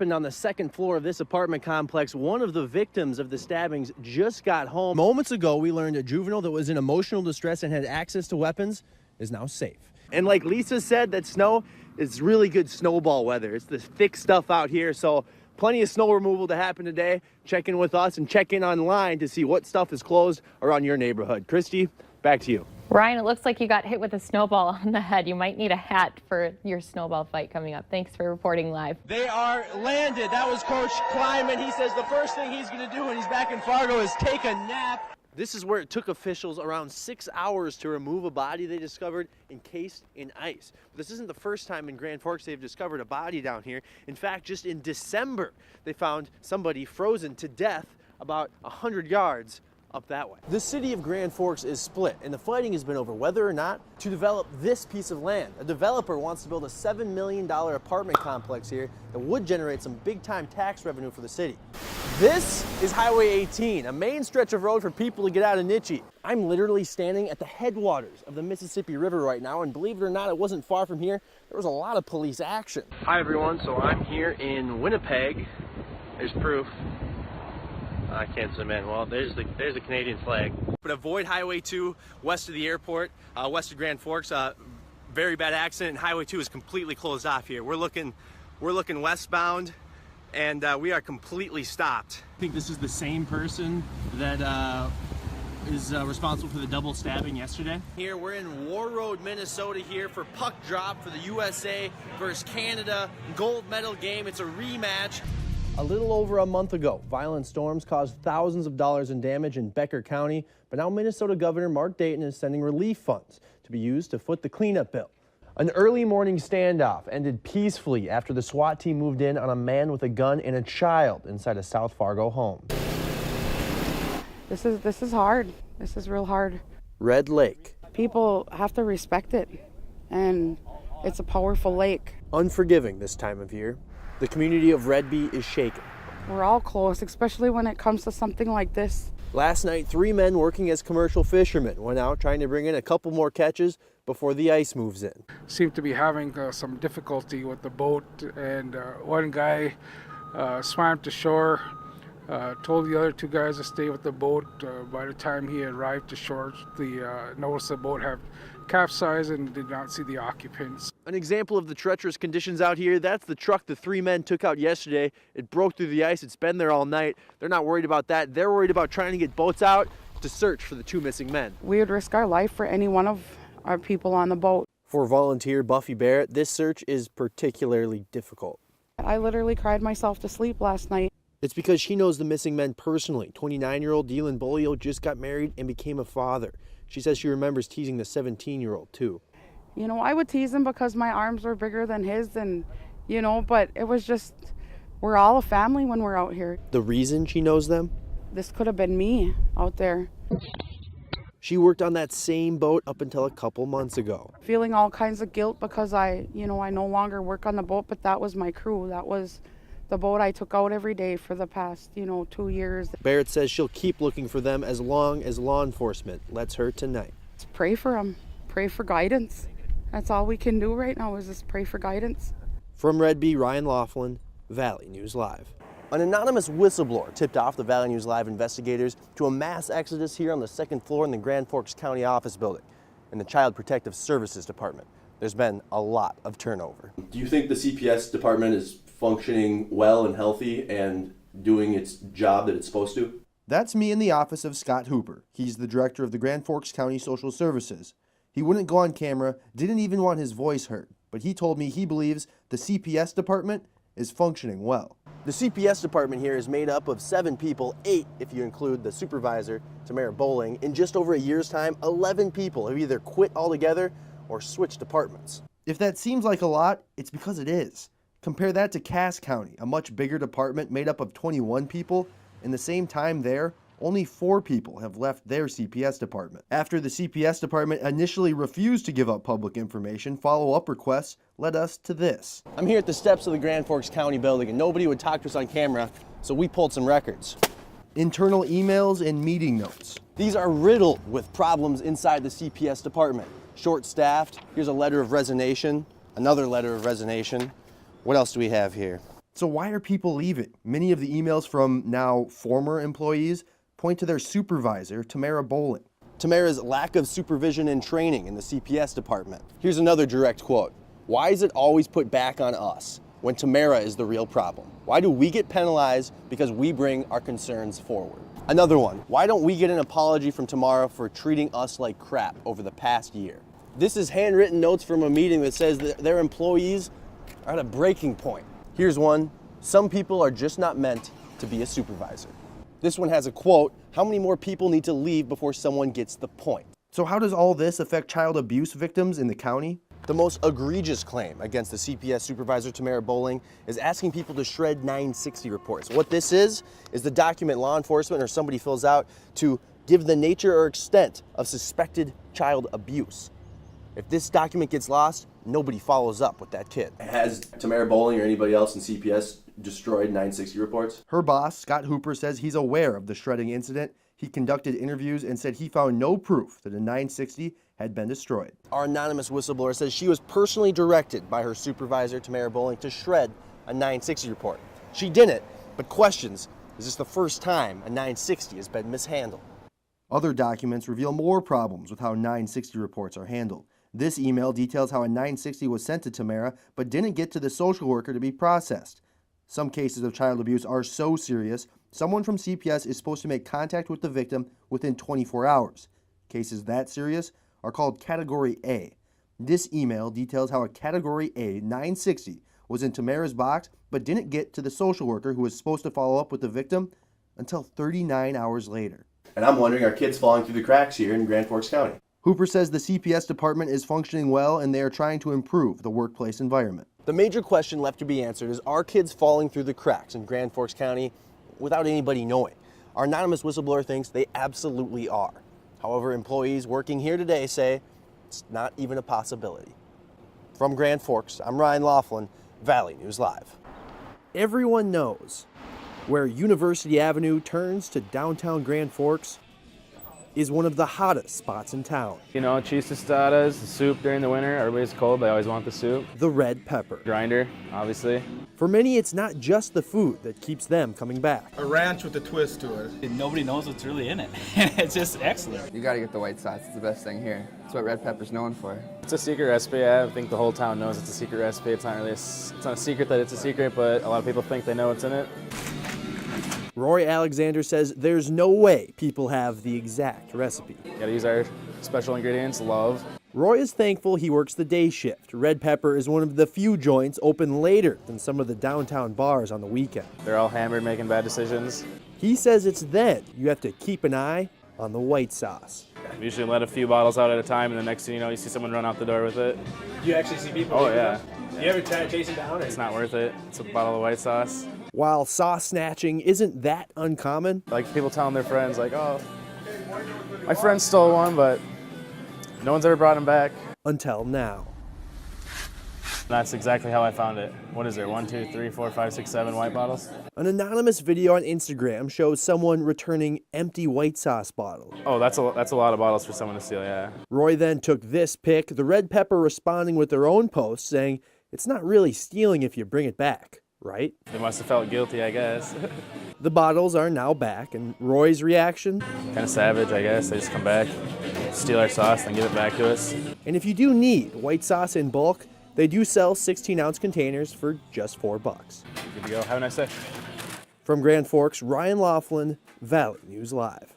happened on the second floor of this apartment complex. One of the victims of the stabbings just got home. Moments ago, we learned a juvenile that was in emotional distress and had access to weapons is now safe. And like Lisa said, that snow is really good snowball weather. It's the thick stuff out here, so plenty of snow removal to happen today. Check in with us and check in online to see what stuff is closed around your neighborhood. Christy, back to you. Ryan, it looks like you got hit with a snowball on the head. You might need a hat for your snowball fight coming up. Thanks for reporting live. They are landed. That was Coach Kleiman. He says the first thing he's going to do when he's back in Fargo is take a nap. This is where it took officials around 6 hours to remove a body they discovered encased in ice. But this isn't the first time in Grand Forks they've discovered a body down here. In fact, just in December, they found somebody frozen to death about 100 yards up that way. The city of Grand Forks is split, and the fighting has been over whether or not to develop this piece of land. A developer wants to build a $7 million apartment complex here that would generate some big-time tax revenue for the city. This is Highway 18, a main stretch of road for people to get out of Niche. I'm literally standing at the headwaters of the Mississippi River right now, and believe it or not, it wasn't far from here. There was a lot of police action. Hi everyone, so I'm here in Winnipeg. There's proof. I can't zoom in. Well, there's the Canadian flag. But avoid Highway 2 west of the airport, west of Grand Forks. Very bad accident. Highway 2 is completely closed off here. We're looking westbound, and we are completely stopped. I think this is the same person that is responsible for the double stabbing yesterday. Here we're in War Road, Minnesota here for puck drop for the USA versus Canada gold medal game. It's a rematch. A little over a month ago, violent storms caused thousands of dollars in damage in Becker County, but now Minnesota Governor Mark Dayton is sending relief funds to be used to foot the cleanup bill. An early morning standoff ended peacefully after the SWAT team moved in on a man with a gun and a child inside a South Fargo home. This is hard. This is real hard. Red Lake. People have to respect it, and it's a powerful lake. Unforgiving this time of year. The community of Redby is shaken. We're all close, especially when it comes to something like this. Last night, 3 men working as commercial fishermen went out trying to bring in a couple more catches before the ice moves in. Seemed to be having some difficulty with the boat, and one guy swam to shore, told the other 2 guys to stay with the boat. By the time he arrived to shore, noticed the boat had capsized and did not see the occupants. An example of the treacherous conditions out here, that's the truck the 3 men took out yesterday. It broke through the ice. It's been there all night. They're not worried about that. They're worried about trying to get boats out to search for the 2 missing men. We would risk our life for any one of our people on the boat. For volunteer Buffy Barrett, this search is particularly difficult. I literally cried myself to sleep last night. It's because she knows the missing men personally. 29-year-old Dylan Bolio just got married and became a father. She says she remembers teasing the 17-year-old too. You know, I would tease him because my arms were bigger than his, and, you know, but it was just, we're all a family when we're out here. The reason she knows them? This could have been me out there. She worked on that same boat up until a couple months ago. Feeling all kinds of guilt because I no longer work on the boat, but that was my crew. That was the boat I took out every day for the past, 2 years. Barrett says she'll keep looking for them as long as law enforcement lets her tonight. Just pray for them. Pray for guidance. That's all we can do right now is just pray for guidance. From Redby, Ryan Laughlin, Valley News Live. An anonymous whistleblower tipped off the Valley News Live investigators to a mass exodus here on the second floor in the Grand Forks County office building in the Child Protective Services Department. There's been a lot of turnover. Do you think the CPS department is functioning well and healthy and doing its job that it's supposed to? That's me in the office of Scott Hooper. He's the director of the Grand Forks County Social Services. He wouldn't go on camera, didn't even want his voice heard, but he told me he believes the CPS department is functioning well. The CPS department here is made up of 7 people, 8 if you include the supervisor, Tamara Bowling. In just over a year's time, 11 people have either quit altogether or switched departments. If that seems like a lot, it's because it is. Compare that to Cass County, a much bigger department made up of 21 people. In the same time there, only 4 people have left their CPS department. After the CPS department initially refused to give up public information, follow-up requests led us to this. I'm here at the steps of the Grand Forks County building, and nobody would talk to us on camera, so we pulled some records. Internal emails and meeting notes. These are riddled with problems inside the CPS department. Short-staffed, here's a letter of resignation, another letter of resignation. What else do we have here? So why are people leaving? Many of the emails from now former employees point to their supervisor, Tamara Bowling. Tamara's lack of supervision and training in the CPS department. Here's another direct quote. Why is it always put back on us when Tamara is the real problem? Why do we get penalized because we bring our concerns forward? Another one. Why don't we get an apology from Tamara for treating us like crap over the past year? This is handwritten notes from a meeting that says that their employees are at a breaking point. Here's one. Some people are just not meant to be a supervisor. This one has a quote. How many more people need to leave before someone gets the point? So how does all this affect child abuse victims in the county? The most egregious claim against the CPS supervisor, Tamara Bowling, is asking people to shred 960 reports. What this is the document law enforcement or somebody fills out to give the nature or extent of suspected child abuse. If this document gets lost, nobody follows up with that kid. Has Tamara Bowling or anybody else in CPS destroyed 960 reports? Her boss, Scott Hooper, says he's aware of the shredding incident. He conducted interviews and said he found no proof that a 960 had been destroyed. Our anonymous whistleblower says she was personally directed by her supervisor, Tamara Bowling, to shred a 960 report. She didn't, but questions, is this the first time a 960 has been mishandled? Other documents reveal more problems with how 960 reports are handled. This email details how a 960 was sent to Tamara, but didn't get to the social worker to be processed. Some cases of child abuse are so serious, someone from CPS is supposed to make contact with the victim within 24 hours. Cases that serious are called Category A. This email details how a Category A 960 was in Tamara's box, but didn't get to the social worker who was supposed to follow up with the victim until 39 hours later. And I'm wondering, are kids falling through the cracks here in Grand Forks County? Hooper says the CPS department is functioning well and they are trying to improve the workplace environment. The major question left to be answered is, are kids falling through the cracks in Grand Forks County without anybody knowing? Our anonymous whistleblower thinks they absolutely are. However, employees working here today say it's not even a possibility. From Grand Forks, I'm Ryan Laughlin, Valley News Live. Everyone knows where University Avenue turns to downtown Grand Forks is one of the hottest spots in town. You know, cheese tostadas, soup during the winter. Everybody's cold, they always want the soup. The Red Pepper. Grinder, obviously. For many, it's not just the food that keeps them coming back. A ranch with a twist to it. Nobody knows what's really in it. It's just excellent. You gotta get the white sauce, it's the best thing here. It's what Red Pepper's known for. It's a secret recipe. I think the whole town knows it's a secret recipe. It's not really it's not a secret that it's a secret, but a lot of people think they know what's in it. Roy Alexander says there's no way people have the exact recipe. Gotta use our special ingredients, love. Roy is thankful he works the day shift. Red Pepper is one of the few joints open later than some of the downtown bars on the weekend. They're all hammered, making bad decisions. He says it's then you have to keep an eye on the white sauce. We usually let a few bottles out at a time, and the next thing you know, you see someone run out the door with it. You actually see people? Oh, yeah. You ever try to chase them down? It's not worth it. It's a bottle of white sauce. While sauce snatching isn't that uncommon, Like people telling their friends, like, oh, my friend stole one, but no one's ever brought him back. until now. That's exactly how I found it. What is there? 1, 2, 3, 4, 5, 6, 7 white bottles? An anonymous video on Instagram shows someone returning empty white sauce bottles. Oh, that's a lot of bottles for someone to steal, yeah. Roy then took this pic, the Red Pepper responding with their own post saying, it's not really stealing if you bring it back, right? They must have felt guilty, I guess. The bottles are now back, and Roy's reaction? Kind of savage, I guess. They just come back, steal our sauce, then give it back to us. And if you do need white sauce in bulk, they do sell 16-ounce containers for just $4. Good to go. Have a nice day. From Grand Forks, Ryan Laughlin, Valley News Live.